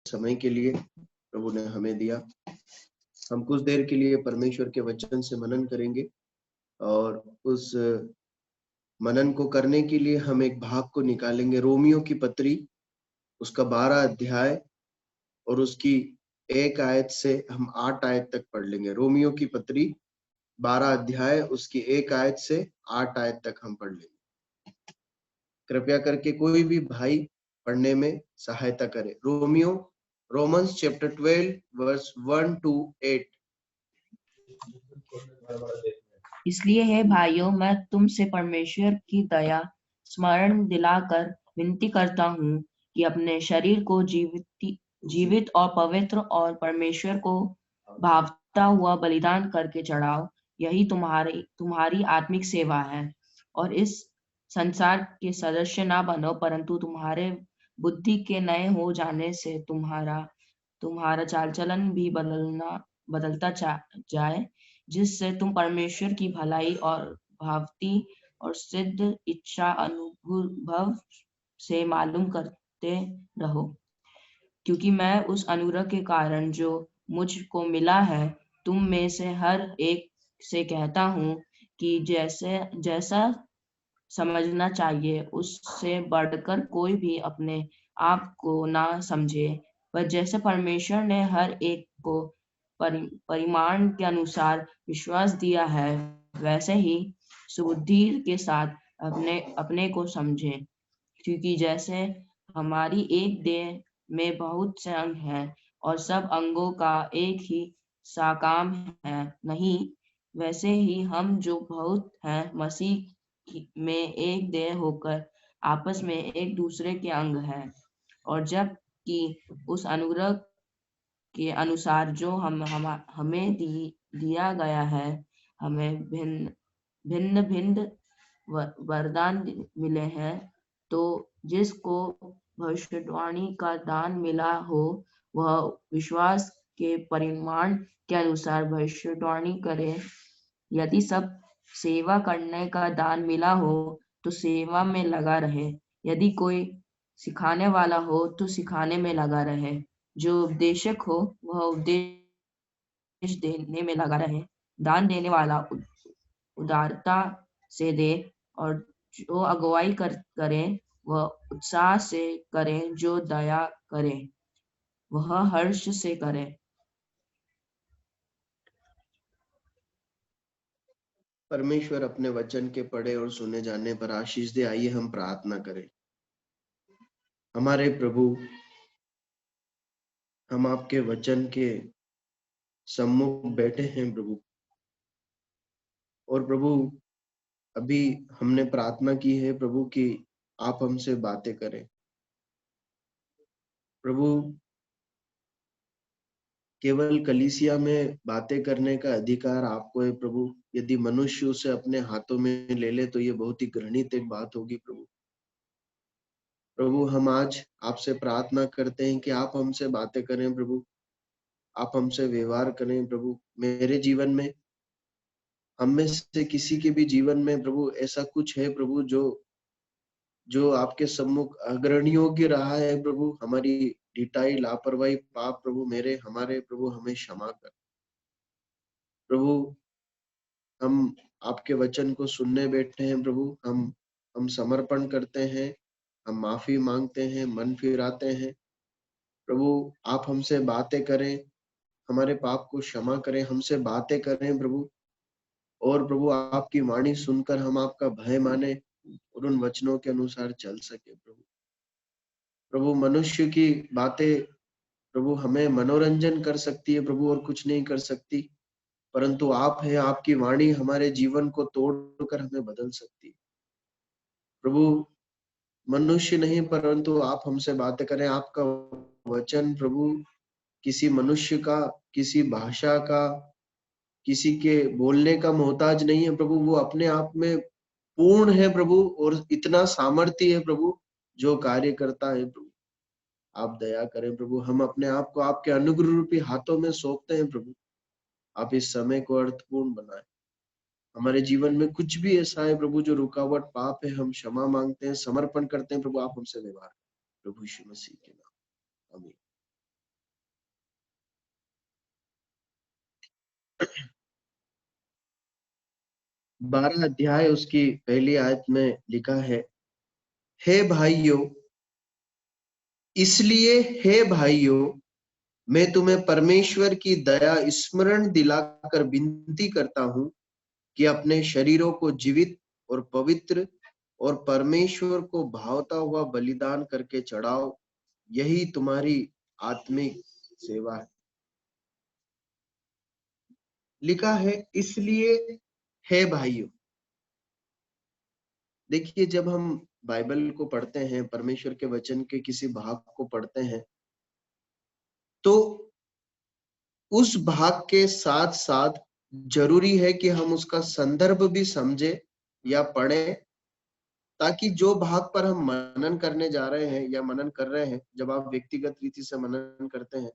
समय के लिए प्रभु ने हमें दिया। हम कुछ देर के लिए परमेश्वर के वचन से मनन करेंगे और उस मनन को करने के लिए हम एक भाग को निकालेंगे, रोमियो की पत्री उसका 12 अध्याय और उसकी 1 आयत से हम 8 आयत तक पढ़ लेंगे। रोमियो की पत्री 12 अध्याय उसकी 1 आयत से 8 आयत तक हम पढ़ लेंगे। कृपया करके कोई भी भाई पढ़ने में सहायता करे। Romans chapter 12 verse 1 to 8। इसलिए हे भाइयों, मैं तुमसे परमेश्वर की दया स्मरण दिलाकर विनती करता हूँ कि अपने शरीर को जीवित और पवित्र और परमेश्वर को भावता हुआ बलिदान करके चढ़ाओ। यही तुम्हारी आत्मिक सेवा है। और इस संसार के सदस्य ना बनो, परंतु तुम्हारे बुद्धि के नए हो जाने से तुम्हारा चाल चलन भी बदलता जाए, जिससे तुम परमेश्वर की भलाई और भावती और सिद्ध इच्छा अनुभव से मालूम करते रहो। क्योंकि मैं उस अनुग्रह के कारण जो मुझको मिला है, तुम में से हर एक से कहता हूँ कि जैसा समझना चाहिए उससे बढ़कर कोई भी अपने आप को ना समझे, पर जैसे परमेश्वर ने हर एक को परिमाण के अनुसार विश्वास दिया है, वैसे ही सुबुद्धि के साथ अपने को समझे। क्योंकि जैसे हमारी एक देह में बहुत से अंग हैं और सब अंगों का एक ही सा काम है नहीं, वैसे ही हम जो बहुत हैं मसीह में एक देह होकर आपस में एक दूसरे के अंग हैं। और जब कि उस अनुग्रह के अनुसार जो हमें दिया गया है, हमें भिन्न भिन्न वरदान मिले हैं। तो जिसको भविष्यवाणी का दान मिला हो, वह विश्वास के परिमाण के अनुसार भविष्यवाणी करे। यदि सब सेवा करने का दान मिला हो तो सेवा में लगा रहे। यदि कोई सिखाने वाला हो तो सिखाने में लगा रहे। जो उपदेशक हो वह उपदेश देने में लगा रहे। दान देने वाला उदारता से दे, और जो अगुवाई करे वह उत्साह से करे। जो दया करे वह हर्ष से करे। परमेश्वर अपने वचन के पढ़े और सुने जाने पर आशीष दे। आइए हम प्रार्थना करें। हमारे प्रभु, हम आपके वचन के सम्मुख बैठे हैं प्रभु, और प्रभु अभी हमने प्रार्थना की है प्रभु कि आप हमसे बातें करें। प्रभु केवल कलीसिया में बातें करने का अधिकार आपको है प्रभु। यदि मनुष्य उसे अपने हाथों में ले ले तो ये बहुत ही घृणित एक बात होगी प्रभु। प्रभु हम आज आपसे प्रार्थना करते हैं कि आप हमसे बातें करें प्रभु, आप हमसे व्यवहार करें प्रभु। मेरे जीवन में, हम में से किसी के भी जीवन में प्रभु ऐसा कुछ है प्रभु जो आपके सम्मुख अग्रहण योग्य रहा है प्रभु, हमारी ढिठाई, लापरवाही, पाप प्रभु हमारे प्रभु हमें क्षमा कर। प्रभु हम आपके वचन को सुनने बैठे हैं प्रभु, हम समर्पण करते हैं, हम माफी मांगते हैं, मन फिराते हैं प्रभु। आप हमसे बातें करें, हमारे पाप को क्षमा करें, हमसे बातें करें प्रभु। और प्रभु आपकी वाणी सुनकर हम आपका भय माने और उन वचनों के अनुसार चल सके प्रभु। प्रभु मनुष्य की बातें प्रभु हमें मनोरंजन कर सकती है प्रभु, और कुछ नहीं कर सकती, परंतु आप हैं, आपकी वाणी हमारे जीवन को तोड़कर हमें बदल सकती है प्रभु। मनुष्य नहीं परंतु आप हमसे बातें करें। आपका वचन प्रभु किसी मनुष्य का, किसी भाषा का, किसी के बोलने का मोहताज नहीं है प्रभु। वो अपने आप में पूर्ण है प्रभु, और इतना सामर्थ्य है प्रभु जो कार्य करता है प्रभु। आप दया करें प्रभु, हम अपने आप को आपके अनुग्रह रूपी हाथों में सौंपते हैं प्रभु। आप इस समय को अर्थपूर्ण बनाए। हमारे जीवन में कुछ भी ऐसा है प्रभु जो रुकावट, पाप है, हम क्षमा मांगते हैं, समर्पण करते हैं प्रभु। आप हमसे व्यवहार प्रभु यीशु मसीह के नाम, आमीन। 12 अध्याय उसकी पहली आयत में लिखा है, हे भाइयों, इसलिए हे भाइयों, मैं तुम्हें परमेश्वर की दया स्मरण दिलाकर विनती करता हूं कि अपने शरीरों को जीवित और पवित्र और परमेश्वर को भावता हुआ बलिदान करके चढ़ाओ, यही तुम्हारी आत्मिक सेवा है। लिखा है इसलिए हे भाइयों। देखिए, जब हम बाइबल को पढ़ते हैं, परमेश्वर के वचन के किसी भाग को पढ़ते हैं, तो उस भाग के साथ साथ जरूरी है कि हम उसका संदर्भ भी समझे या पढ़ें, ताकि जो भाग पर हम मनन करने जा रहे हैं या मनन कर रहे हैं, जब आप व्यक्तिगत रीति से मनन करते हैं,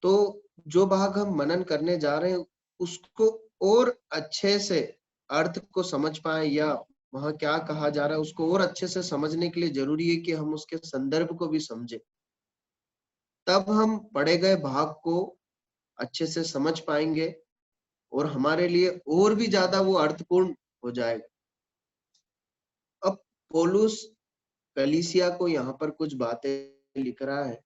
तो जो भाग हम मनन करने जा रहे हैं उसको और अच्छे से अर्थ को समझ पाए, या वहां क्या कहा जा रहा है उसको और अच्छे से समझने के लिए जरूरी है कि हम उसके संदर्भ को भी समझे। तब हम पढ़े गए भाग को अच्छे से समझ पाएंगे और हमारे लिए और भी ज्यादा वो अर्थपूर्ण हो जाएगा। अब पौलुस कलीसिया को यहाँ पर कुछ बातें लिख रहा है,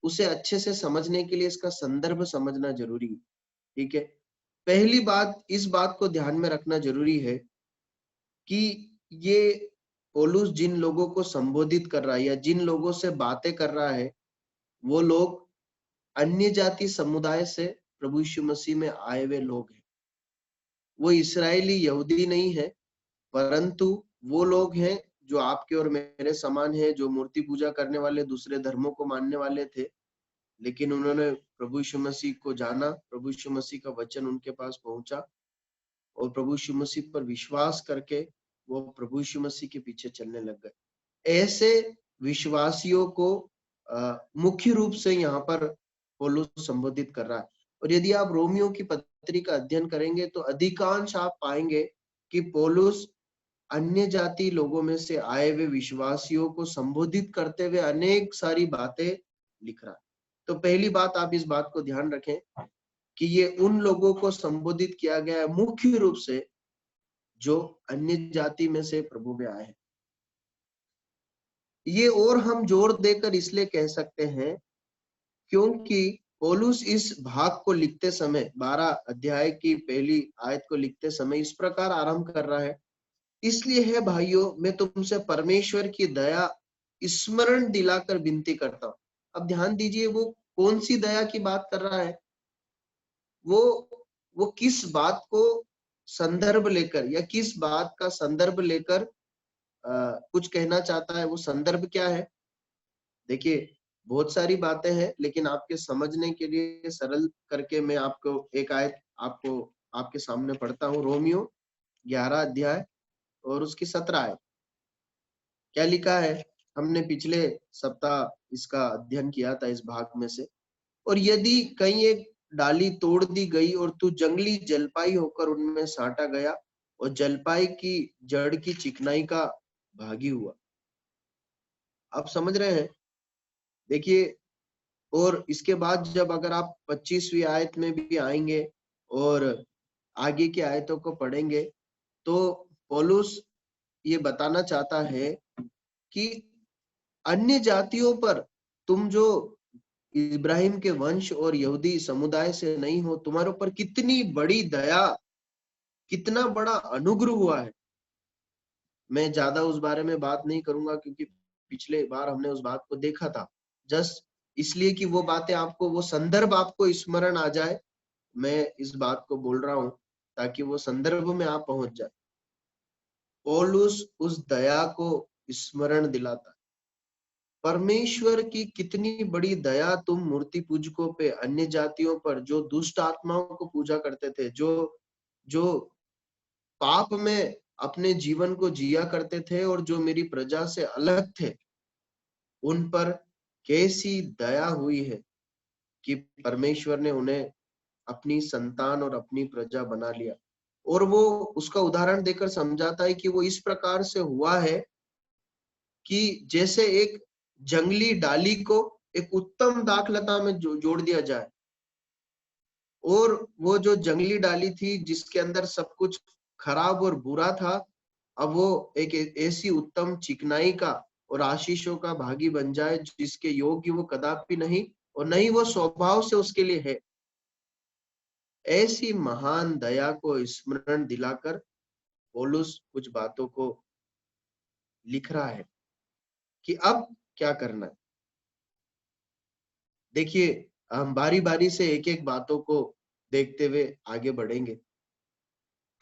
उसे अच्छे से समझने के लिए इसका संदर्भ समझना जरूरी है। ठीक है, पहली बात, इस बात को ध्यान में रखना जरूरी है कि ये पौलुस जिन लोगों को संबोधित कर रहा है या जिन लोगों से बातें कर रहा है, वो लोग अन्य जाति समुदाय से प्रभु यीशु मसीह में आए हुए लोग हैं। वो इस्राएली यहूदी नहीं है, परंतु वो लोग हैं जो आपके और मेरे समान है, जो मूर्ति पूजा करने वाले, दूसरे धर्मों को मानने वाले थे, लेकिन उन्होंने प्रभु यीशु मसीह को जाना, प्रभु यीशु मसीह का वचन उनके पास पहुंचा और प्रभु यीशु मसीह पर विश्वास करके वो प्रभु यीशु मसीह के पीछे चलने लग गए। ऐसे विश्वासियों को मुख्य रूप से यहाँ पर पौलुस संबोधित कर रहा है। और यदि आप रोमियो की पत्री का अध्ययन करेंगे तो अधिकांश आप पाएंगे कि पौलुस अन्य जाति लोगों में से आए हुए विश्वासियों को संबोधित करते हुए अनेक सारी बातें लिख रहा है। तो पहली बात, आप इस बात को ध्यान रखें कि ये उन लोगों को संबोधित किया गया है मुख्य रूप से जो अन्य जाति में से प्रभु में आए हैं। ये और हम जोर देकर इसलिए कह सकते हैं क्योंकि पौलुस इस भाग को लिखते समय, 12 अध्याय की पहली आयत को लिखते समय इस प्रकार आरंभ कर रहा है, इसलिए है भाइयों, मैं तुमसे परमेश्वर की दया स्मरण दिलाकर विनती करता हूं। अब ध्यान दीजिए, वो कौन सी दया की बात कर रहा है, वो किस बात को संदर्भ लेकर या किस बात का संदर्भ लेकर कुछ कहना चाहता है, वो संदर्भ क्या है। देखिए, बहुत सारी बातें हैं, लेकिन आपके समझने के लिए सरल करके मैं आपको एक आयत आपको आपके सामने पढ़ता हूँ। रोमियो 11 अध्याय और उसकी 17 आयत। क्या लिखा है, हमने पिछले सप्ताह इसका अध्ययन किया था इस भाग में से। और यदि कहीं एक डाली तोड़ दी गई और तू जंगली जलपाई होकर उनमें साटा गया और जलपाई की जड़ की चिकनाई का भागी हुआ। आप समझ रहे हैं। देखिए, और इसके बाद जब अगर आप 25वीं आयत में भी आएंगे और आगे की आयतों को पढ़ेंगे तो पौलुस ये बताना चाहता है कि अन्य जातियों पर तुम जो इब्राहिम के वंश और यहूदी समुदाय से नहीं हो, तुम्हारे ऊपर कितनी बड़ी दया, कितना बड़ा अनुग्रह हुआ है। मैं ज्यादा उस बारे में बात नहीं करूंगा क्योंकि पिछले बार हमने उस बात को देखा था। जस्ट इसलिए कि वो बातें आपको, वो संदर्भ आपको स्मरण आ जाए, मैं इस बात को बोल रहा हूं ताकि वो संदर्भ में आप पहुंच जाए। पौलुस उस दया को स्मरण दिलाता है। परमेश्वर की कितनी बड़ी दया तुम मूर्ति पूजकों पे, अन्य जातियों पर जो दुष्ट आत्माओं को पूजा करते थे, जो पाप में अपने जीवन को जिया करते थे और जो मेरी प्रजा से अलग थे, उन पर कैसी दया हुई है कि परमेश्वर ने उन्हें अपनी संतान और अपनी प्रजा बना लिया। और वो उसका उदाहरण देकर समझाता है कि वो इस प्रकार से हुआ है कि जैसे एक जंगली डाली को एक उत्तम दाखलता में जोड़ दिया जाए और वो जो जंगली डाली थी जिसके अंदर सब कुछ खराब और बुरा था, अब वो एक ऐसी उत्तम चिकनाई का और आशीषों का भागी बन जाए जिसके योग्य वो कदापि नहीं, और नहीं वो स्वभाव से उसके लिए है। ऐसी महान दया को स्मरण दिलाकर पौलुस कुछ बातों को लिख रहा है कि अब क्या करना है। देखिए, हम बारी बारी से एक एक बातों को देखते हुए आगे बढ़ेंगे।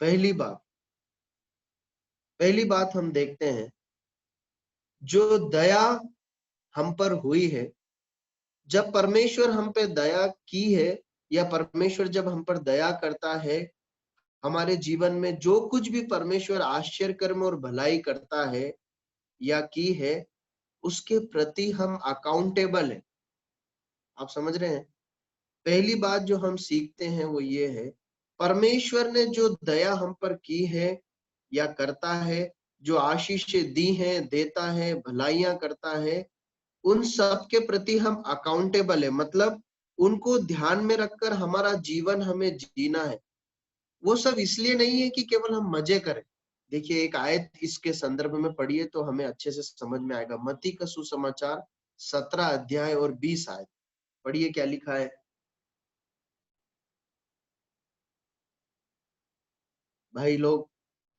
पहली बात हम देखते हैं, जो दया हम पर हुई है, जब परमेश्वर हम पे दया की है, या परमेश्वर जब हम पर दया करता है, हमारे जीवन में जो कुछ भी परमेश्वर आश्चर्य कर्म और भलाई करता है या की है, उसके प्रति हम अकाउंटेबल है। आप समझ रहे हैं? पहली बात जो हम सीखते हैं वो ये है, परमेश्वर ने जो दया हम पर की है या करता है, जो आशीषें दी हैं, देता है, भलाइयां करता है, उन सब के प्रति हम अकाउंटेबल है। मतलब उनको ध्यान में रखकर हमारा जीवन हमें जीना है। वो सब इसलिए नहीं है कि केवल हम मजे करें। देखिए, एक आयत इसके संदर्भ में पढ़िए तो हमें अच्छे से समझ में आएगा। मत्ती का सुसमाचार 17 अध्याय और 20 आयत पढ़िए, क्या लिखा है। भाई लोग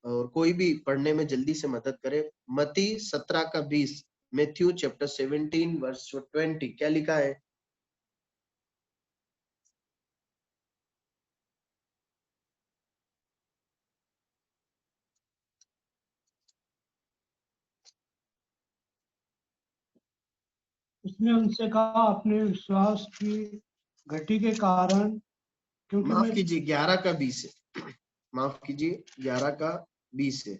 और कोई भी पढ़ने में जल्दी से मदद करे। मत्ती 17 का 20, मैथ्यू चैप्टर 17 वर्स 20, क्या लिखा है। उसने उनसे कहा, अपने विश्वास की घटी के कारण, क्योंकि माफ कीजिए, 11 का 20 है। माफ कीजिए, 11 का 20 है।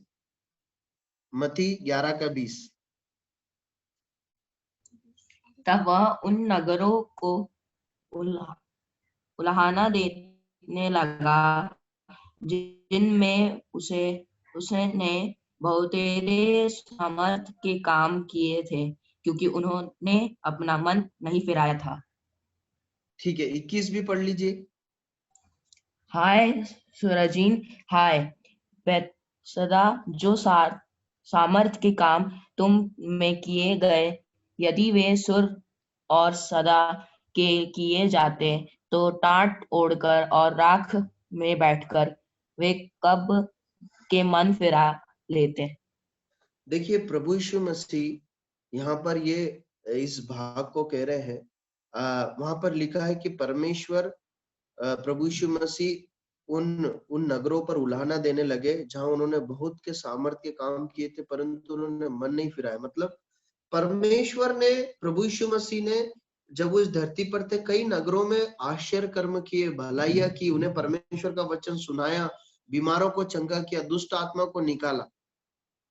मत्ती 11 का 20। तब वह उन नगरों को उलाहना देने लगा जिनमें उसने बहुतेरे सामर्थ के काम किए थे, क्योंकि उन्होंने अपना मन नहीं फिराया था। ठीक है, 21 भी पढ़ लीजिए। हाय सुरजीन, हाय बेतसदा, जो सामर्थ के काम तुम में किए गए, यदि वे सुर और सदा के किए जाते, तो टाट ओढ़कर और राख में बैठकर वे कब के मन फिरा लेते। देखिए, प्रभु यीशु मसीह यहाँ पर ये इस भाग को कह रहे हैं। वहां पर लिखा है कि परमेश्वर, प्रभु यीशु मसीह उन नगरों पर उलाहना देने लगे जहां उन्होंने बहुत के सामर्थ के काम किए थे, परंतु उन्होंने मन नहीं फिराया। मतलब परमेश्वर ने, प्रभु यीशु मसीह ने जब वो इस धरती पर थे, कई नगरों में आश्चर्य कर्म किए, भलाइयां की, उन्हें परमेश्वर का वचन सुनाया, बीमारों को चंगा किया, दुष्ट आत्मा को निकाला,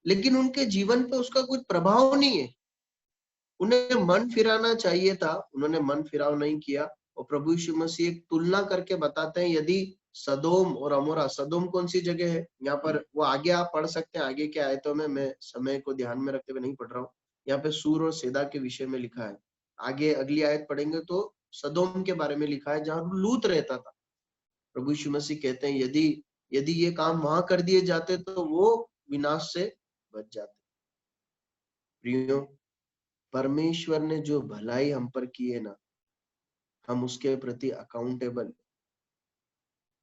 लेकिन उनके जीवन पे उसका कुछ प्रभाव नहीं है। उन्हें मन फिराना चाहिए था, उन्होंने मन फिराव नहीं किया। और प्रभु यीशु मसीह एक तुलना करके बताते हैं, यदि सदोम और अमोरा, सदोम कौन सी जगह है यहाँ पर, वो आगे आप पढ़ सकते हैं, आगे के आयतों में, मैं समय को ध्यान में रखते हुए नहीं पढ़ रहा हूँ। यहाँ पे सूर और सेदा के विषय में लिखा है। आगे अगली आयत पढ़ेंगे तो सदोम के बारे में लिखा है जहाँ लूत रहता था। प्रभु यीशु मसीह कहते हैं, यदि यदि ये काम वहां कर दिए जाते तो वो विनाश से बच जाते। प्रियो, परमेश्वर ने जो भलाई हम पर की है ना, हम उसके प्रति अकाउंटेबल।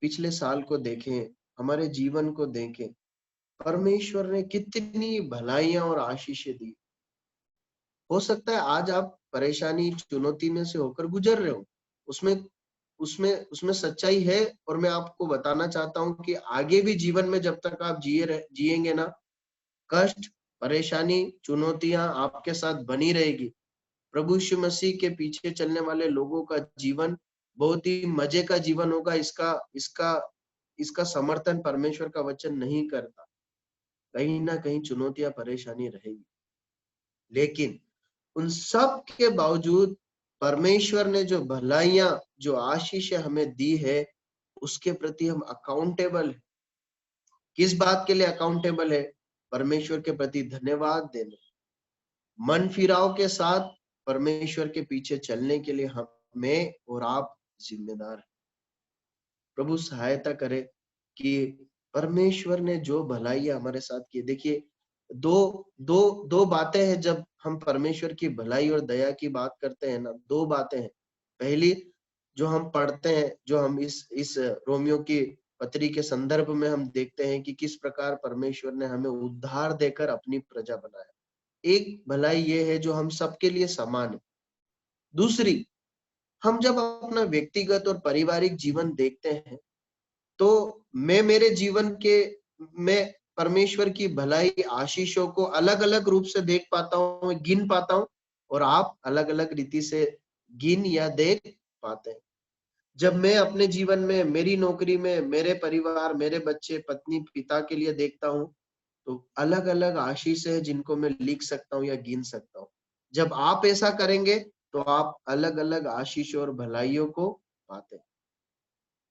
पिछले साल को देखें, हमारे जीवन को देखें, परमेश्वर ने कितनी भलाइयां और आशीषें दी। हो सकता है आज आप परेशानी, चुनौती में से होकर गुजर रहे हो, उसमें उसमें उसमें सच्चाई है। और मैं आपको बताना चाहता हूं कि आगे भी जीवन में जब तक आप जिएंगे ना, कष्ट, परेशानी, चुनौतियां आपके साथ बनी रहेगी। प्रभु यीशु मसीह के पीछे चलने वाले लोगों का जीवन बहुत ही मजे का जीवन होगा। इसका इसका इसका समर्थन परमेश्वर का वचन नहीं करता। कहीं ना कहीं चुनौतियां, परेशानी रहेगी, लेकिन उन सब के बावजूद परमेश्वर ने जो भलाइयां, जो आशीष हमें दी है, उसके प्रति हम अकाउंटेबल है। किस बात के लिए अकाउंटेबल है? परमेश्वर के प्रति धन्यवाद देने, मन फिराव के साथ परमेश्वर के पीछे चलने के लिए हमें और आप जिम्मेदार हैं। प्रभु सहायता करे कि परमेश्वर ने जो भलाई हमारे साथ की। देखिए दो बातें हैं जब हम परमेश्वर की भलाई और दया की बात करते हैं ना, दो बातें हैं। पहली जो हम पढ़ते हैं, जो हम इस रोमियो की पत्री के संदर्भ में हम देखते हैं कि किस प्रकार परमेश्वर ने हमें उद्धार देकर अपनी प्रजा बनाया। एक भलाई ये है जो हम सबके लिए समान है। दूसरी, हम जब अपना व्यक्तिगत और पारिवारिक जीवन देखते हैं तो मैं मेरे जीवन के में परमेश्वर की भलाई आशीषों को अलग अलग रूप से देख पाता हूँ, गिन पाता हूँ, और आप अलग अलग रीति से गिन या देख पाते हैं। जब मैं अपने जीवन में, मेरी नौकरी में, मेरे परिवार, मेरे बच्चे, पत्नी, पिता के लिए देखता हूँ तो अलग अलग आशीष है जिनको मैं लिख सकता हूँ या गिन सकता हूँ। जब आप ऐसा करेंगे तो आप अलग अलग आशीष और भलाइयों को पाते हैं।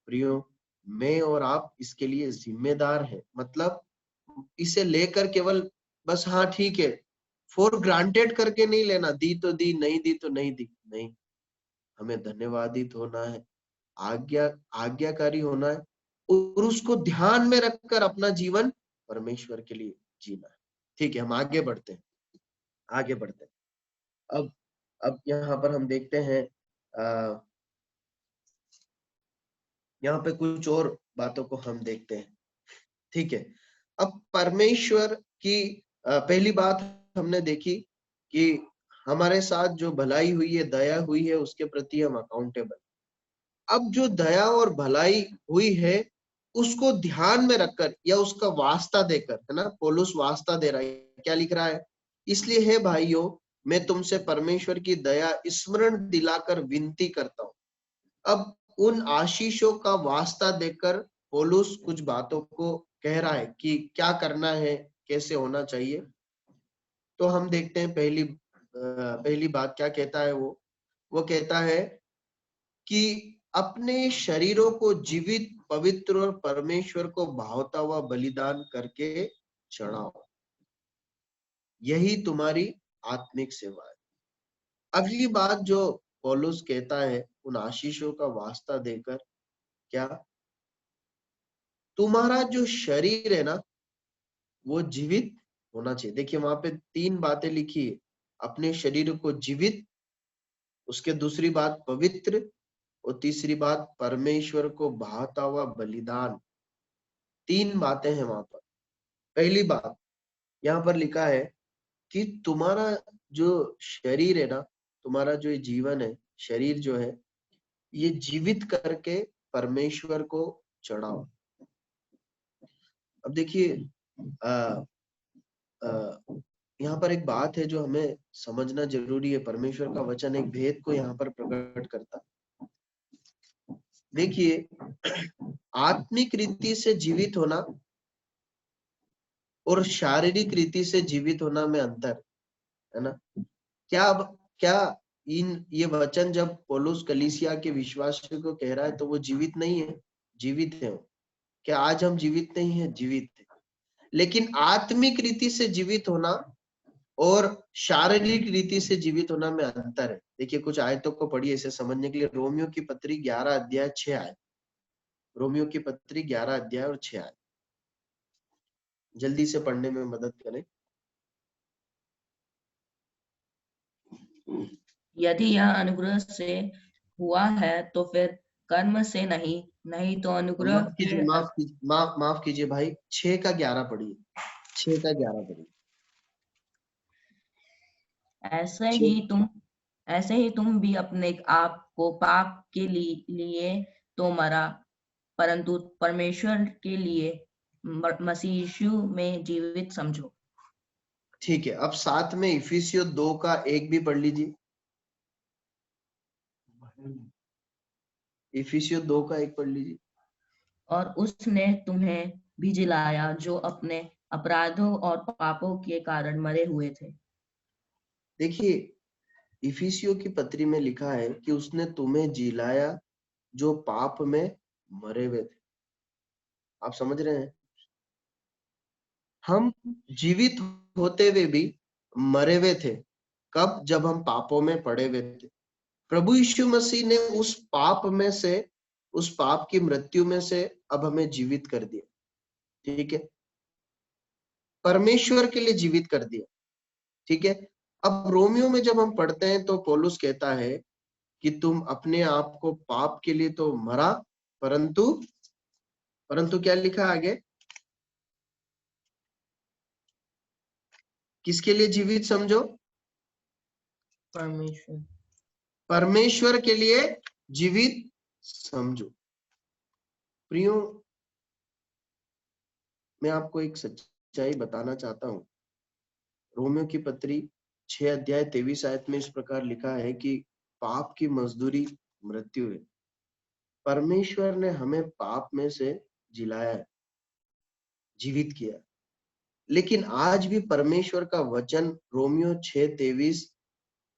प्रियो, मैं और आप इसके लिए जिम्मेदार हैं। मतलब इसे लेकर केवल बस हाँ ठीक है, फॉर ग्रांटेड करके नहीं लेना, दी तो दी, नहीं दी तो नहीं दी, नहीं। हमें धन्यवादित होना है, आज्ञाकारी होना है और उसको ध्यान में रखकर अपना जीवन परमेश्वर के लिए जीना है। ठीक है, हम आगे बढ़ते हैं, आगे बढ़ते हैं। अब यहाँ पर हम देखते हैं यहाँ पे कुछ और बातों को हम देखते हैं। ठीक है, अब परमेश्वर की पहली बात हमने देखी कि हमारे साथ जो भलाई हुई है, दया हुई है, उसके प्रति हम अकाउंटेबल। अब जो दया और भलाई हुई है उसको ध्यान में रखकर या उसका वास्ता देकर, है ना, पौलुस वास्ता दे रहा है। क्या लिख रहा है? इसलिए है भाइयों, मैं तुमसे परमेश्वर की दया स्मरण दिलाकर विनती करता हूँ। अब उन आशीषों का वास्ता देकर पौलुस कुछ बातों को कह रहा है कि क्या करना है, कैसे होना चाहिए। तो हम देखते हैं पहली बात क्या कहता है। वो कहता है कि अपने शरीरों को जीवित, पवित्र और परमेश्वर को भावता हुआ बलिदान करके चढ़ाओ, यही तुम्हारी आत्मिक सेवा है। अगली बात जो पौलुस कहता है उन आशीषों का वास्ता देकर, क्या? तुम्हारा जो शरीर है ना वो जीवित होना चाहिए। देखिए वहां पे 3 बातें लिखी है, अपने शरीर को जीवित, उसके दूसरी बात पवित्र, और तीसरी बात परमेश्वर को भाता हुआ बलिदान। 3 बातें हैं वहां पर। पहली बात यहाँ पर लिखा है कि तुम्हारा जो शरीर है ना, तुम्हारा जो जीवन है, शरीर जो है, ये जीवित करके परमेश्वर को चढ़ाओ। अब देखिए यहाँ पर एक बात है जो हमें समझना जरूरी है। परमेश्वर का वचन एक भेद को यहाँ पर प्रकट करता है। देखिए, आत्मिक रीति से जीवित होना और शारीरिक रीति से जीवित होना में अंतर है ना। क्या ये वचन जब पौलुस कलीसिया के विश्वासियों को कह रहा है तो वो जीवित नहीं है? जीवित है। क्या आज हम जीवित नहीं है? जीवित है। लेकिन आत्मिक रीति से जीवित होना और शारीरिक रीति से जीवित होना में अंतर है। देखिए कुछ आयतों को पढ़िए इसे समझने के लिए। रोमियो की पत्री 11 अध्याय 6 आयत। रोमियो की पत्री 11 अध्याय और 6 आयत, जल्दी से पढ़ने में मदद करें। यदि यह अनुग्रह से हुआ है तो फिर कर्म से नहीं, नहीं तो अनुग्रह माफ कीजिए भाई, 6 का 11 पढ़िए, 6 का 11 पढ़िए। ऐसे ही तुम भी अपने आप को पाप के लिए तो मरा, परंतु परमेश्वर के लिए मसीह यीशु में जीवित समझो। ठीक है, अब साथ में इफिसियों 2 का 1 भी पढ़ लीजिए। इफिसियों 2 का 1 पढ़ लीजिए। और उसने तुम्हें भी जिलाया जो अपने अपराधों और पापों के कारण मरे हुए थे। देखिए इफिसियों की पत्री में लिखा है कि उसने तुम्हें जिलाया जो पाप में मरे हुए थे। आप समझ रहे हैं? हम जीवित होते हुए भी मरे हुए थे। कब? जब हम पापों में पड़े हुए थे। प्रभु यीशु मसीह ने उस पाप में से उस पाप की मृत्यु में से अब हमें जीवित कर दिया, ठीक है, परमेश्वर के लिए जीवित कर दिया, ठीक है। अब रोमियो में जब हम पढ़ते हैं तो पौलुस कहता है कि तुम अपने आप को पाप के लिए तो मरा, परंतु क्या लिखा आगे, किसके लिए जीवित समझो, परमेश्वर के लिए जीवित समझो। प्रियो, मैं आपको एक सच्चाई बताना चाहता हूं। रोमियो की पत्री 6 अध्याय 23 आयत में इस प्रकार लिखा है कि पाप की मजदूरी मृत्यु है। परमेश्वर ने हमें पाप में से जिलाया है, जीवित किया, लेकिन आज भी परमेश्वर का वचन रोमियो 6:23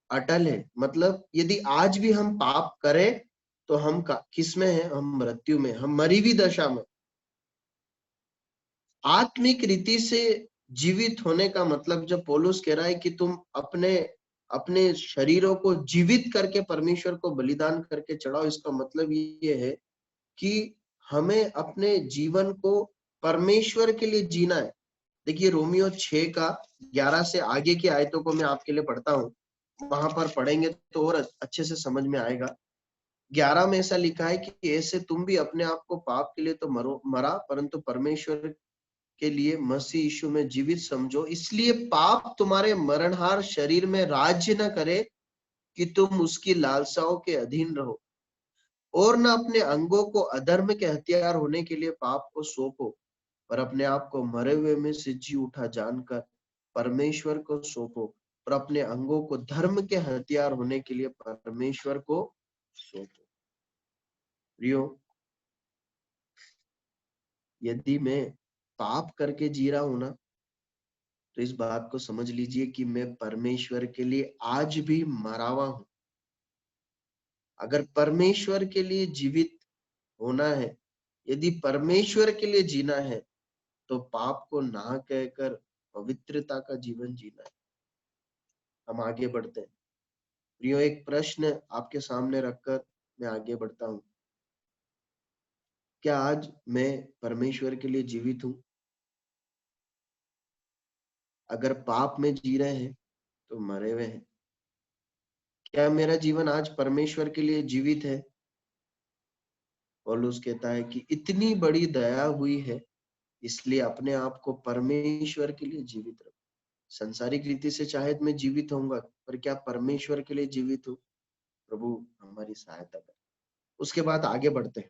अटल है। मतलब यदि आज भी हम पाप करें तो हम किस में है, हम मृत्यु में, हम मरी हुई दशा में। आत्मिक रीति से जीवित होने का मतलब, जब पौलुस कह रहा है कि तुम अपने शरीरों को जीवित करके परमेश्वर को बलिदान करके चढ़ाओ, इसका मतलब ये है कि हमें अपने जीवन को परमेश्वर के लिए जीना है। देखिए रोमियो 6 का 11 से आगे की आयतों को मैं आपके लिए पढ़ता हूँ, वहां पर पढ़ेंगे तो और अच्छे से समझ में आएगा। 11 में ऐसा लिखा है कि ऐसे तुम भी अपने आप को पाप के लिए तो मरा, परंतु परमेश्वर के लिए मसीह यीशु में जीवित समझो। इसलिए पाप तुम्हारे मरणहार शरीर में राज्य न करे कि तुम उसकी लालसाओं के अधीन रहो, और न अपने अंगों को अधर्म के हथियार होने के लिए पाप को सौंपो, पर अपने आप को मरे हुए में से जी उठा जानकर परमेश्वर को सौंपो, और अपने अंगों को धर्म के हथियार होने के लिए परमेश्वर को सौंपो। प्रियो, यदि मैं पाप करके जी रहा हूं ना, तो इस बात को समझ लीजिए कि मैं परमेश्वर के लिए आज भी मरा हुआ हूं। अगर परमेश्वर के लिए जीवित होना है, यदि परमेश्वर के लिए जीना है, तो पाप को ना कहकर पवित्रता का जीवन जीना है। हम आगे बढ़ते हैं। प्रियो, एक प्रश्न आपके सामने रखकर मैं आगे बढ़ता हूं। क्या आज मैं परमेश्वर के लिए जीवित हूं? अगर पाप में जी रहे हैं तो मरे हुए हैं। क्या मेरा जीवन आज परमेश्वर के लिए जीवित है? पौलुस कहता है कि इतनी बड़ी दया हुई है, इसलिए अपने आप को परमेश्वर के लिए जीवित रखो। संसारिक रीति से शायद मैं जीवित होऊंगा, पर क्या परमेश्वर के लिए जीवित हूँ? प्रभु हमारी सहायता करे। उसके बाद आगे बढ़ते हैं।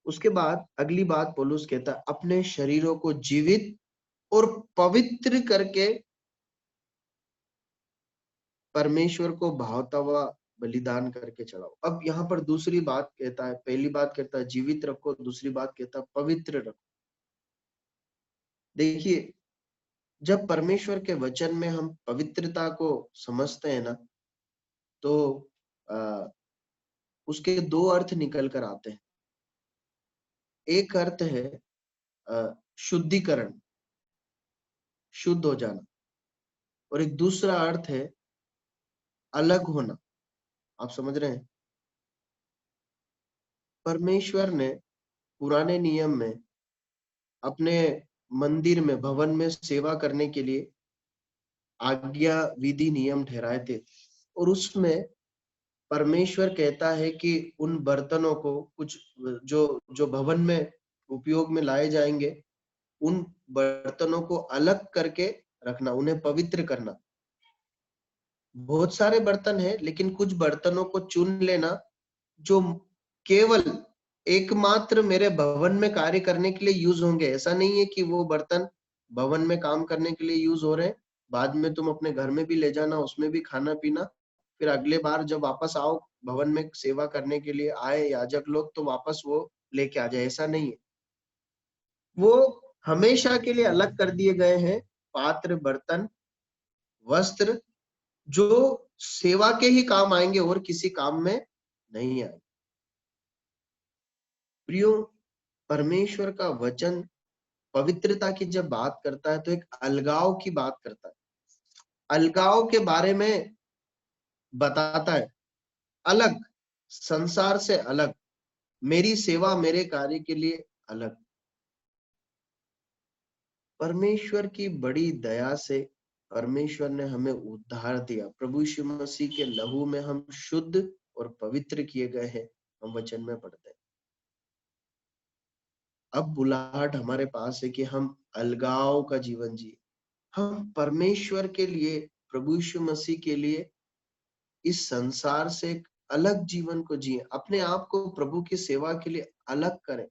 उसके बाद अगली बात पौलुस कहता है, अपने शरीरों को जीवित और पवित्र करके परमेश्वर को भावता हुआ बलिदान करके चढ़ाओ। अब यहाँ पर दूसरी बात कहता है, पहली बात कहता है जीवित रखो, दूसरी बात कहता है पवित्र रखो। देखिए, जब परमेश्वर के वचन में हम पवित्रता को समझते हैं ना, तो उसके दो अर्थ निकल कर आते हैं। एक अर्थ है शुद्धिकरण, शुद्ध हो जाना, और एक दूसरा अर्थ है अलग होना। आप समझ रहे हैं? परमेश्वर ने पुराने नियम में अपने मंदिर में, भवन में सेवा करने के लिए आज्ञा विधि नियम ठहराए थे, और उसमें परमेश्वर कहता है कि उन बर्तनों को, कुछ जो भवन में उपयोग में लाए जाएंगे, उन बर्तनों को अलग करके रखना, उन्हें पवित्र करना। बहुत सारे बर्तन हैं, लेकिन कुछ बर्तनों को चुन लेना जो केवल एकमात्र मेरे भवन में कार्य करने के लिए यूज होंगे। ऐसा नहीं है कि वो बर्तन भवन में काम करने के लिए यूज हो रहे हैं, बाद में तुम अपने घर में भी ले जाना, उसमें भी खाना पीना, फिर अगले बार जब वापस आओ भवन में सेवा करने के लिए आए याजक लोग, तो वापस वो लेके आ जाए। ऐसा नहीं है, वो हमेशा के लिए अलग कर दिए गए हैं पात्र, बर्तन, वस्त्र, जो सेवा के ही काम आएंगे और किसी काम में नहीं आएंगे। प्रियो, परमेश्वर का वचन पवित्रता की जब बात करता है तो एक अलगाव की बात करता है, अलगाव के बारे में बताता है, अलग, संसार से अलग। मेरी सेवा मेरे कार्य के लिए अलग। परमेश्वर की बड़ी दया से परमेश्वर ने हमें उद्धार दिया। प्रभु यीशु मसीह के लहू में हम शुद्ध और पवित्र किए गए हैं, हम वचन में पढ़ते हैं। अब बुलाहट हमारे पास है कि हम अलगाव का जीवन जिए, हम परमेश्वर के लिए, प्रभु यीशु मसीह के लिए इस संसार से एक अलग जीवन को जिए, अपने आप को प्रभु की सेवा के लिए अलग करें।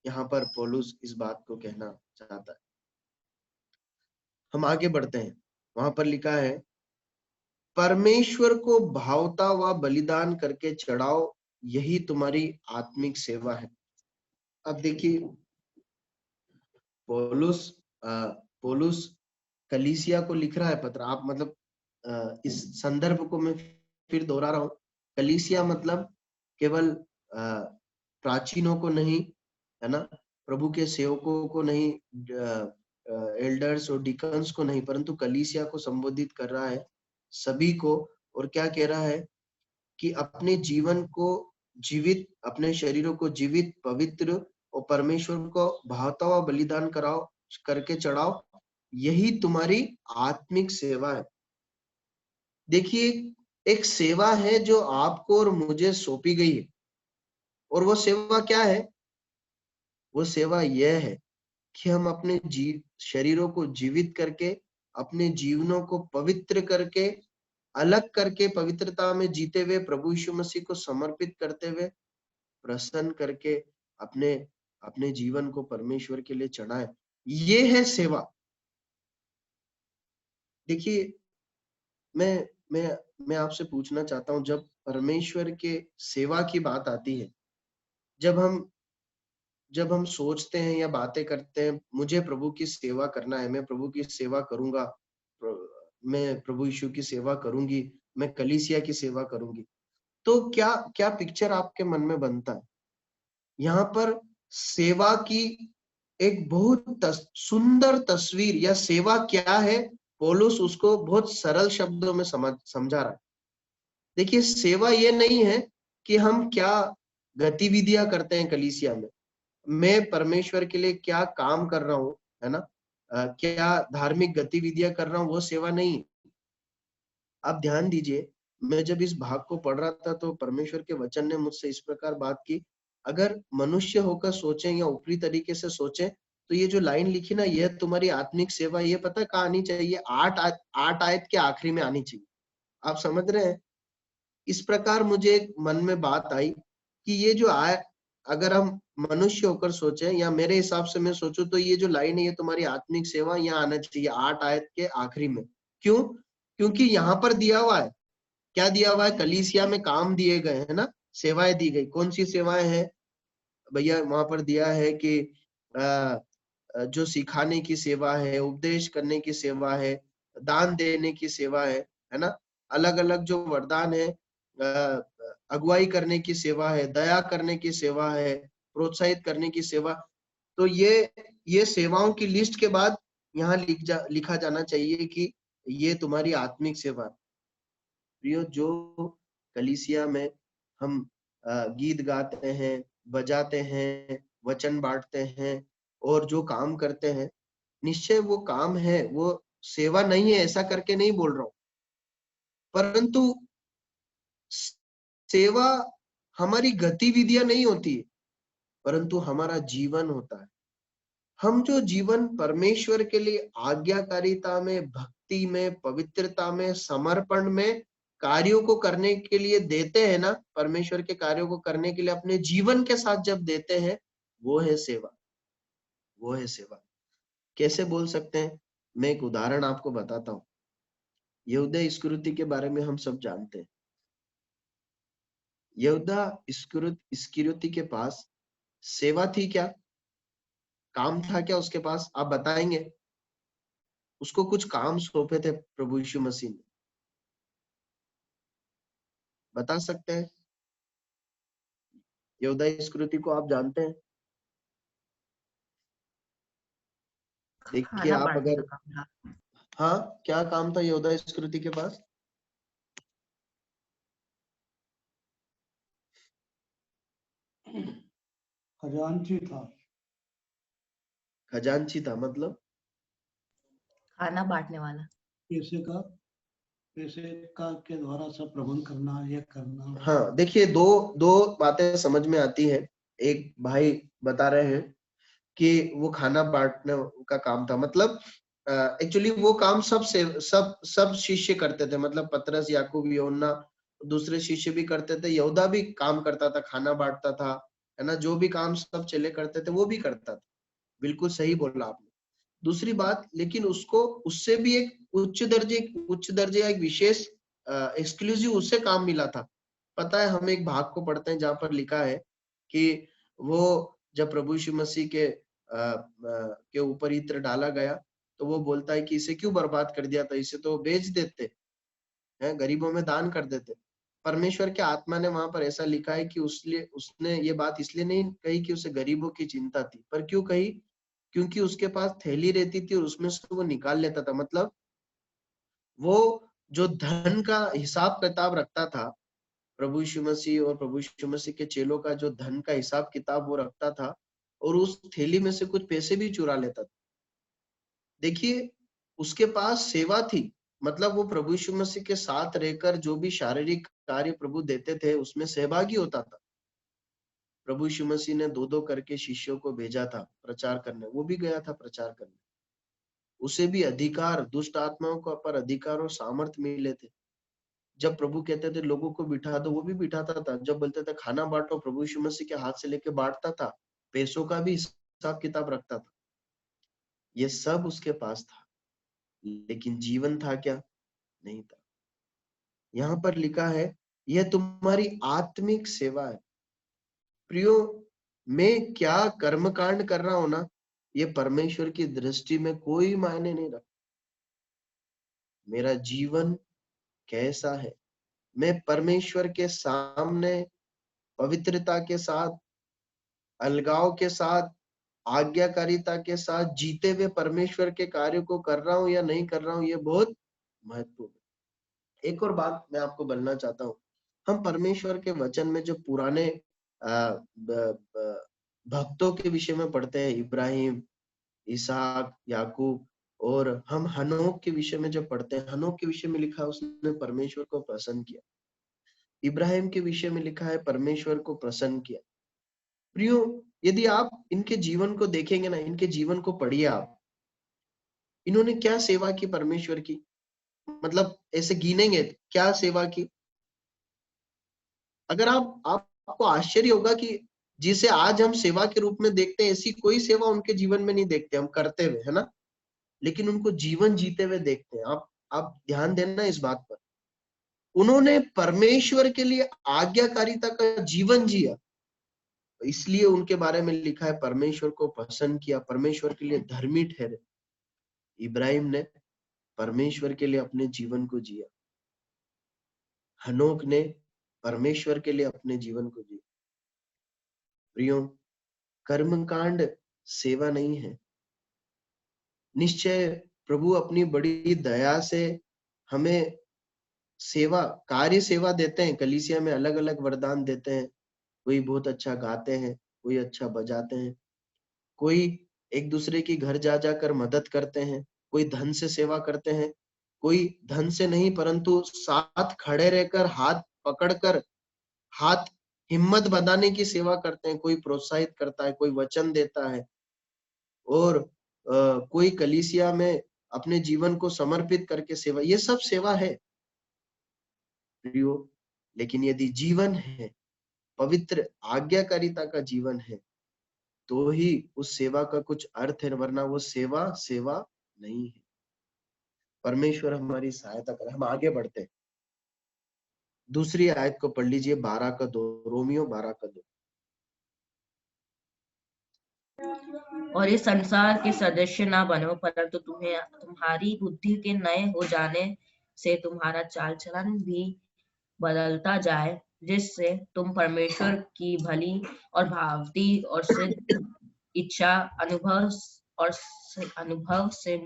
यहाँ पर पौलुस इस बात को कहना चाहता है। हम आगे बढ़ते हैं, वहां पर लिखा है, परमेश्वर को भावता हुआ बलिदान करके चढ़ाओ, यही तुम्हारी आत्मिक सेवा है। अब देखिए, पौलुस कलीसिया को लिख रहा है पत्र। आप मतलब इस संदर्भ को मैं फिर दोहरा रहा हूं। कलीसिया मतलब केवल प्राचीनों को नहीं, है ना, प्रभु के सेवकों को नहीं, एल्डर्स और डिकन्स को नहीं, परंतु कलीसिया को संबोधित कर रहा है, सभी को। और क्या कह रहा है कि अपने जीवन को जीवित, अपने शरीरों को जीवित, पवित्र और परमेश्वर को भावता हुआ बलिदान कराओ, करके चढ़ाओ, यही तुम्हारी आत्मिक सेवा है। देखिए, एक सेवा है जो आपको और मुझे सौंपी गई है, और वो सेवा क्या है? वो सेवा यह है कि हम अपने शरीरों को जीवित करके, अपने जीवनों को पवित्र करके, अलग करके, पवित्रता में जीते हुए, प्रभु यीशु मसीह को समर्पित करते हुए, प्रसन्न करके अपने अपने जीवन को परमेश्वर के लिए चढ़ाए। ये है सेवा। देखिए, मैं आपसे पूछना चाहता हूं, जब परमेश्वर के सेवा की बात आती है, जब हम सोचते हैं या बातें करते हैं, मुझे प्रभु की सेवा करना है, मैं प्रभु की सेवा करूंगा, मैं प्रभु यीशु की सेवा करूंगी, मैं कलीसिया की सेवा करूंगी, तो क्या क्या पिक्चर आपके मन में बनता है? यहाँ पर सेवा की एक बहुत सुंदर तस्वीर, या सेवा क्या है, पौलुस उसको बहुत सरल शब्दों में समझा रहा है। देखिए, सेवा ये नहीं है कि हम क्या गतिविधियां करते हैं कलीसिया में, मैं परमेश्वर के लिए क्या काम कर रहा हूँ, है ना, क्या धार्मिक गतिविधियां कर रहा हूँ, वो सेवा नहीं। आप ध्यान दीजिए, मैं जब इस भाग को पढ़ रहा था तो परमेश्वर के वचन ने मुझसे इस प्रकार बात की, अगर मनुष्य होकर सोचें या ऊपरी तरीके से सोचें, तो ये जो लाइन लिखी ना, यह तुम्हारी आत्मिक सेवा, ये पता है कहाँ आनी चाहिए? 8 आयत के आखिरी में आनी चाहिए। आप समझ रहे हैं? इस प्रकार मुझे मन में बात आई कि ये जो अगर हम मनुष्य होकर सोचें, या मेरे हिसाब से मैं सोचूं, तो ये जो लाइन है, ये तुम्हारी आत्मिक सेवा, यहाँ आना चाहिए 8 आयत के आखिरी में। क्यों? क्योंकि यहाँ पर दिया हुआ है, क्या दिया हुआ है? कलीसिया में काम दिए गए, है ना, सेवाएं दी गई। कौन सी सेवाएं हैं भैया? वहां पर दिया है कि जो सिखाने की सेवा है, उपदेश करने की सेवा है, दान देने की सेवा है ना, अलग अलग जो वरदान है, अगुवाई करने की सेवा है, दया करने की सेवा है, प्रोत्साहित करने की सेवा। तो ये सेवाओं की लिस्ट के बाद यहाँ लिखा जाना चाहिए कि ये तुम्हारी आत्मिक सेवा। प्रियो, जो कलीसिया में हम गीत गाते हैं, बजाते हैं, वचन बांटते हैं और जो काम करते हैं, निश्चय वो काम है, वो सेवा नहीं है, ऐसा करके नहीं बोल रहा हूं, परंतु सेवा हमारी गतिविधियां नहीं होती, परंतु हमारा जीवन होता है। हम जो जीवन परमेश्वर के लिए आज्ञाकारिता में, भक्ति में, पवित्रता में, समर्पण में कार्यों को करने के लिए देते हैं ना, परमेश्वर के कार्यों को करने के लिए अपने जीवन के साथ जब देते हैं, वो है सेवा, वो है सेवा। कैसे बोल सकते हैं? मैं एक उदाहरण आपको बताता हूँ। यहूदा इस्करियोती के बारे में हम सब जानते हैं। यहूदा इस्करियोती के पास सेवा थी क्या? काम था क्या उसके पास? आप बताएंगे? उसको कुछ काम सौंपे थे प्रभु यीशु मसीह ने, बता सकते हैं? यहूदा इस्करियोती को आप जानते हैं? देखिए, खाना आप बांटने अगर, का काम था। हाँ, क्या काम था यहूदा इस्करियोती के पास? खजांची था। खजांची था मतलब खाना बांटने वाला। पैसे का के द्वारा सब प्रबंध करना, ये करना। हाँ, देखिए दो दो बातें समझ में आती है। एक भाई बता रहे हैं कि वो खाना बांटने का काम था, मतलब एक्चुअली वो काम सब शिष्य करते थे, मतलब पतरस, याकूब, यूहन्ना, दूसरे शिष्य भी करते थे, यहूदा भी काम करता था, खाना बांटता था, है ना, जो भी काम सब चेले करते थे वो भी करता था। बिल्कुल सही बोला आपने। दूसरी बात, लेकिन उसको उससे भी एक उच्च दर्जे या एक विशेष एक्सक्लूसिव उससे काम मिला था। पता है, हम एक भाग को पढ़ते हैं जहां पर लिखा है कि वो जब प्रभु यीशु मसीह के ऊपर इत्र डाला गया तो वो बोलता है कि इसे क्यों बर्बाद कर दिया था, इसे तो बेच देते हैं, गरीबों में दान कर देते। परमेश्वर के आत्मा ने वहां पर ऐसा लिखा है कि उसने ये बात इसलिए नहीं कही कि उसे गरीबों की चिंता थी, पर क्यों कही? क्योंकि उसके पास थैली रहती थी और उसमें से वो निकाल लेता था। मतलब वो जो धन का हिसाब किताब रखता था, प्रभु यीशु मसीह और प्रभु यीशु मसीह के चेलों का जो धन का हिसाब किताब वो रखता था, और उस थैली में से कुछ पैसे भी चुरा लेता था। देखिए, उसके पास सेवा थी, मतलब वो प्रभु यीशु मसीह के साथ रहकर जो भी शारीरिक कार्य प्रभु देते थे उसमें सहभागी होता था। प्रभु यीशु मसीह ने दो दो करके शिष्यों को भेजा था प्रचार करने, वो भी गया था प्रचार करने। उसे भी अधिकार, दुष्ट आत्माओं का पर अधिकार और सामर्थ्य मिले थे। जब प्रभु कहते थे लोगों को बिठा दो, वो भी बिठाता था। जब बोलते थे खाना बांटो, प्रभु यीशु मसीह के हाथ से लेके बांटता था। पैसों का भी हिसाब किताब रखता था। ये सब उसके पास था, लेकिन जीवन था क्या? नहीं था। यहाँ पर लिखा है, यह तुम्हारी आत्मिक सेवा है। प्रियो, मैं क्या कर्मकांड कर रहा हूं ना, ये परमेश्वर की दृष्टि में कोई मायने नहीं रखता। मेरा जीवन कैसा है, मैं परमेश्वर के सामने पवित्रता के साथ, अलगाव के साथ, आज्ञाकारिता के साथ जीते हुए परमेश्वर के कार्य को कर रहा हूं या नहीं कर रहा हूं, ये बहुत महत्वपूर्ण है। एक और बात मैं आपको बोलना चाहता हूँ। हम परमेश्वर के वचन में जो पुराने भक्तों के विषय में पढ़ते हैं, इब्राहिम, इसहाक, याकूब, और हम हनोक के विषय में जब पढ़ते हैं, हनोक के विषय में लिखा है उसने परमेश्वर को प्रसन्न किया। इब्राहिम के विषय में लिखा है परमेश्वर को प्रसन्न किया। प्रियो, यदि आप इनके जीवन को देखेंगे ना, इनके जीवन को पढ़िए आप, इन्होंने क्या सेवा की परमेश्वर की, मतलब ऐसे गिनेंगे क्या सेवा की। अगर आपको आश्चर्य होगा कि जिसे आज हम सेवा के रूप में देखते हैं, ऐसी कोई सेवा उनके जीवन में नहीं देखते हम करते हुए, है ना, लेकिन उनको जीवन जीते हुए देखते हैं। आप ध्यान देना इस बात पर। उन्होंने परमेश्वर के लिए आज्ञाकारिता का जीवन जिया, इसलिए उनके बारे में लिखा है परमेश्वर को पसंद किया, परमेश्वर के लिए धर्मी ठहरे। इब्राहिम ने परमेश्वर के लिए अपने जीवन को जिया, हनोक ने परमेश्वर के लिए अपने जीवन को जिया। प्रियो, कर्मकांड सेवा नहीं है। निश्चय प्रभु अपनी बड़ी दया से हमें सेवा, कार्य सेवा देते हैं। कलीसिया में अलग अलग वरदान देते हैं। कोई बहुत अच्छा गाते हैं, कोई अच्छा बजाते हैं, कोई एक दूसरे की घर जा जाकर मदद करते हैं, कोई धन से सेवा करते हैं, कोई धन से नहीं परंतु साथ खड़े रहकर हाथ पकड़कर, हाथ हिम्मत बंधाने की सेवा करते हैं। कोई प्रोत्साहित करता है, कोई वचन देता है, और कोई कलीसिया में अपने जीवन को समर्पित करके सेवा, ये सब सेवा है प्रियो। लेकिन यदि जीवन है, पवित्र आज्ञाकारिता का जीवन है, तो ही उस सेवा का कुछ अर्थ है, वरना वो सेवा सेवा नहीं है। परमेश्वर हमारी सहायता करे। हम आगे बढ़ते हैं। दूसरी आयत को पढ़ लीजिए, 12 का 2, रोमियो 12 का 2। और इस संसार के सदस्य ना बनो, परंतु तुम्हें तुम्हारी बुद्धि के नए हो जाने से तुम्हारा चाल चलन भी बदलता जाए, जिससे तुम परमेश्वर की भली और भावती और सिद्ध इच्छा अनुभव से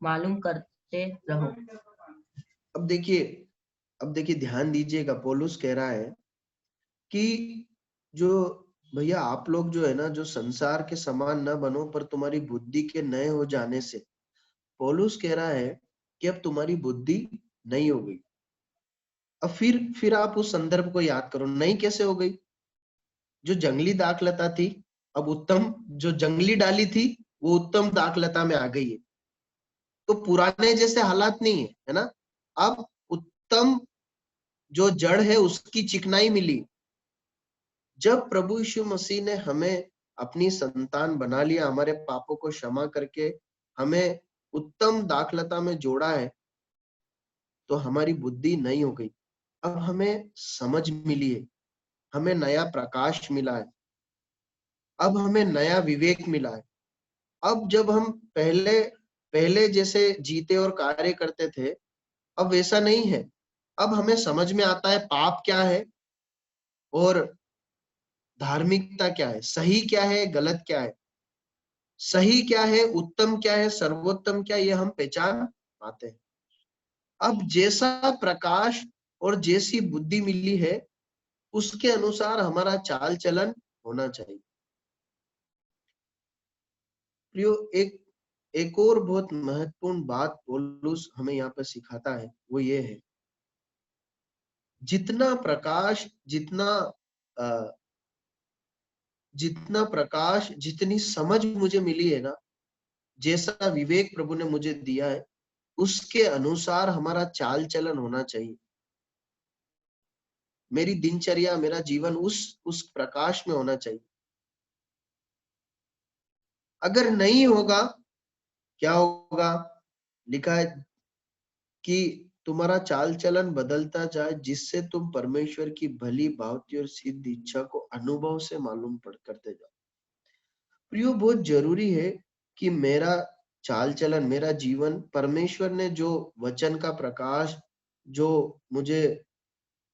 मालूम करते रहो। अब देखिए ध्यान दीजिएगा, पौलुस कह रहा है कि जो भैया आप लोग जो है ना, जो संसार के समान न बनो पर तुम्हारी बुद्धि के नए हो जाने से, पौलुस कह रहा है कि अब तुम्हारी बुद्धि नई हो गई। अब फिर आप उस संदर्भ को याद करो, नई कैसे हो गई? जो जंगली दाखलता थी, अब उत्तम, जो जंगली डाली थी वो उत्तम दाखलता में आ गई है। तो पुराने जैसे हालात नहीं है ना, अब उत्तम जो जड़ है उसकी चिकनाई मिली। जब प्रभु यीशु मसीह ने हमें अपनी संतान बना लिया, हमारे पापों को क्षमा करके हमें उत्तम दाखलता में जोड़ा है, तो हमारी बुद्धि नई हो गई। अब हमें समझ मिली है, हमें नया प्रकाश मिला है, अब हमें नया विवेक मिला है। अब जब हम पहले पहले जैसे जीते और कार्य करते थे, अब वैसा नहीं है। अब हमें समझ में आता है पाप क्या है और धार्मिकता क्या है, सही क्या है, गलत क्या है, सही क्या है, उत्तम क्या है, सर्वोत्तम क्या है, ये हम पहचान पाते हैं। अब जैसा प्रकाश और जैसी बुद्धि मिली है, उसके अनुसार हमारा चाल चलन होना चाहिए। प्रियो, एक और बहुत महत्वपूर्ण बात पौलुस हमें यहाँ पर सिखाता है, वो ये है, जितना प्रकाश, अ, जितना प्रकाश, जितनी समझ मुझे मिली है ना, जैसा विवेक प्रभु ने मुझे दिया है, उसके अनुसार हमारा चाल चलन होना चाहिए। मेरी दिनचर्या, मेरा जीवन उस प्रकाश में होना चाहिए। अगर नहीं होगा, क्या होगा? लिखा है कि तुम्हारा चाल चलन बदलता जाए, जिससे तुम परमेश्वर की भली, भावती और सिद्ध इच्छा को अनुभव से मालूम करते जाओ। प्रियो, बहुत जरूरी है कि मेरा चाल चलन, मेरा जीवन, परमेश्वर ने जो वचन का प्रकाश, जो मुझे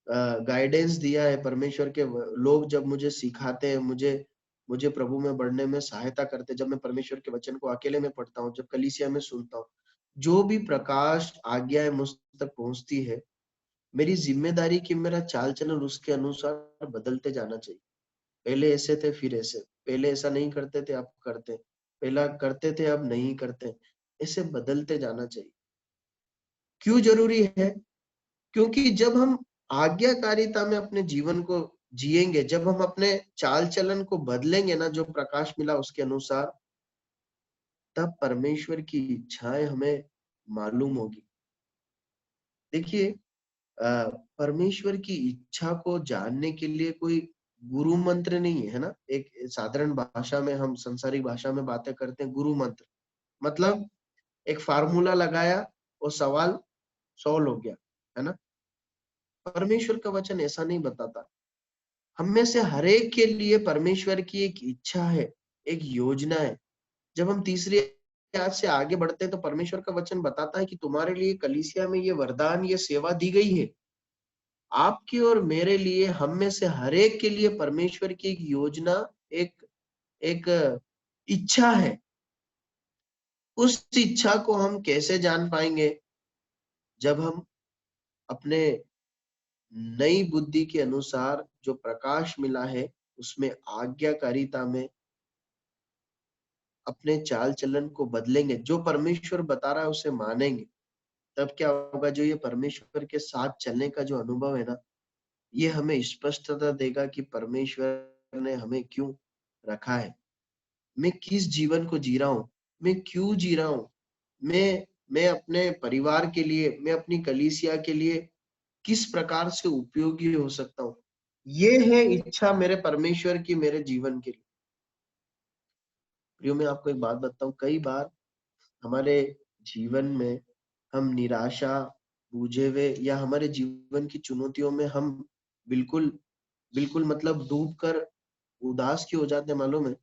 गाइडेंस दिया है, परमेश्वर के लोग जब मुझे सिखाते हैं, मुझे प्रभु में बढ़ने में सहायता करते हैं, जब मैं परमेश्वर के वचन को अकेले में पढ़ता हूँ, जब कलीसिया में सुनता हूँ, जो भी प्रकाश आज्ञाएं मुझ तक पहुंचती है, मेरी जिम्मेदारी कि मेरा चाल चलन उसके अनुसार बदलते जाना चाहिए। पहले ऐसे थे, फिर ऐसे, पहले ऐसा नहीं करते थे, अब करते, पहला करते थे, अब नहीं करते, ऐसे बदलते जाना चाहिए। क्यों जरूरी है? क्योंकि जब हम आज्ञाकारिता में अपने जीवन को जिएंगे, जब हम अपने चाल चलन को बदलेंगे ना, जो प्रकाश मिला उसके अनुसार, तब परमेश्वर की इच्छाएं हमें मालूम होगी। देखिए, परमेश्वर की इच्छा को जानने के लिए कोई गुरु मंत्र नहीं है ना। एक साधारण भाषा में, हम संसारिक भाषा में बातें करते हैं, गुरु मंत्र मतलब एक फार्मूला लगाया और सवाल सॉल्व हो गया, है ना। परमेश्वर का वचन ऐसा नहीं बताता। हम में से हर एक के लिए परमेश्वर की एक इच्छा है, एक योजना है। जब हम तीसरी आयत से आगे बढ़ते हैं, तो परमेश्वर का वचन बताता है कि तुम्हारे लिए कलीसिया में ये वरदान, ये सेवा दी गई है। आपकी और मेरे लिए, हम में से हर एक के लिए परमेश्वर की एक योजना, एक एक इच्छा है। उस इच्छा को हम कैसे जान पाएंगे? जब हम अपने नई बुद्धि के अनुसार जो प्रकाश मिला है, उसमें आज्ञाकारिता में अपने चाल चलन को बदलेंगे, जो परमेश्वर बता रहा है उसे मानेंगे, तब क्या होगा? जो ये परमेश्वर के साथ चलने का जो अनुभव है ना, ये हमें स्पष्टता देगा कि परमेश्वर ने हमें क्यों रखा है, मैं किस जीवन को जी रहा हूँ, मैं क्यों जी रहा हूँ, मैं अपने परिवार के लिए, मैं अपनी कलीसिया के लिए किस प्रकार से उपयोगी हो सकता हूँ। ये है इच्छा मेरे परमेश्वर की मेरे जीवन के लिए। प्रियो, मैं आपको एक बात बताऊं, कई बार हमारे जीवन में हम निराशा, बूझे हुए, या हमारे जीवन की चुनौतियों में हम बिल्कुल बिल्कुल मतलब डूब कर उदास क्यों हो जाते हैं, मालूम है?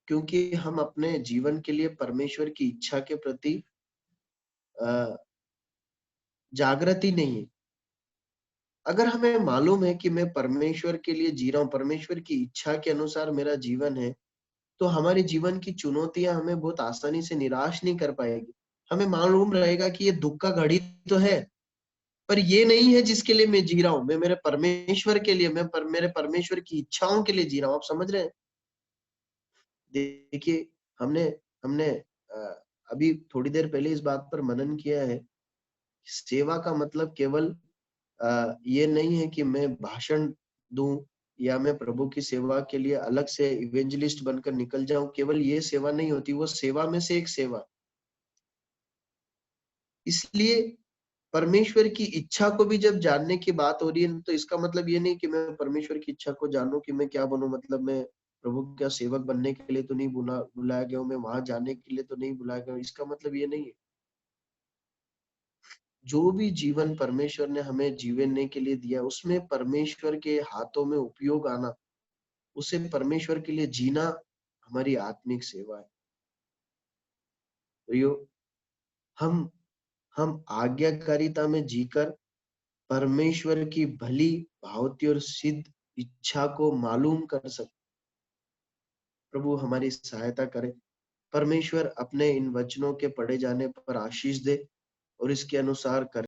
क्योंकि हम अपने जीवन के लिए परमेश्वर की इच्छा के प्रति जागृत ही नहीं है। अगर हमें मालूम है कि मैं परमेश्वर के लिए जी रहा हूँ, परमेश्वर की इच्छा के अनुसार मेरा जीवन है, तो हमारे जीवन की चुनौतियां हमें बहुत आसानी से निराश नहीं कर पाएगी। हमें मालूम रहेगा कि ये दुख का घड़ी तो है, पर ये नहीं है जिसके लिए मैं जी रहा हूं, मैं मेरे परमेश्वर के लिए, मेरे परमेश्वर की इच्छाओं के लिए जी रहा हूं। आप समझ रहे हैं? देखिए, हमने हमने अभी थोड़ी देर पहले इस बात पर मनन किया है। सेवा का मतलब केवल ये नहीं है कि मैं भाषण दूं या मैं प्रभु की सेवा के लिए अलग से इवेंजलिस्ट बनकर निकल जाऊं। केवल ये सेवा नहीं होती, वो सेवा में से एक सेवा। इसलिए परमेश्वर की इच्छा को भी जब जानने की बात हो रही है, तो इसका मतलब ये नहीं कि मैं परमेश्वर की इच्छा को जानूं कि मैं क्या बनूं। मतलब मैं प्रभु का सेवक बनने के लिए तो नहीं बुलाया गया हूं, मैं वहां जाने के लिए तो नहीं बुलाया गया हूं। इसका मतलब ये नहीं है। जो भी जीवन परमेश्वर ने हमें जीने के लिए दिया, उसमें परमेश्वर के हाथों में उपयोग आना, उसे परमेश्वर के लिए जीना हमारी आत्मिक सेवा है। प्रियो, हम हम आज्ञाकारिता में जीकर परमेश्वर की भली भावती और सिद्ध इच्छा को मालूम कर सकते। प्रभु हमारी सहायता करे। परमेश्वर अपने इन वचनों के पढ़े जाने पर आशीष दे और इसके अनुसार कर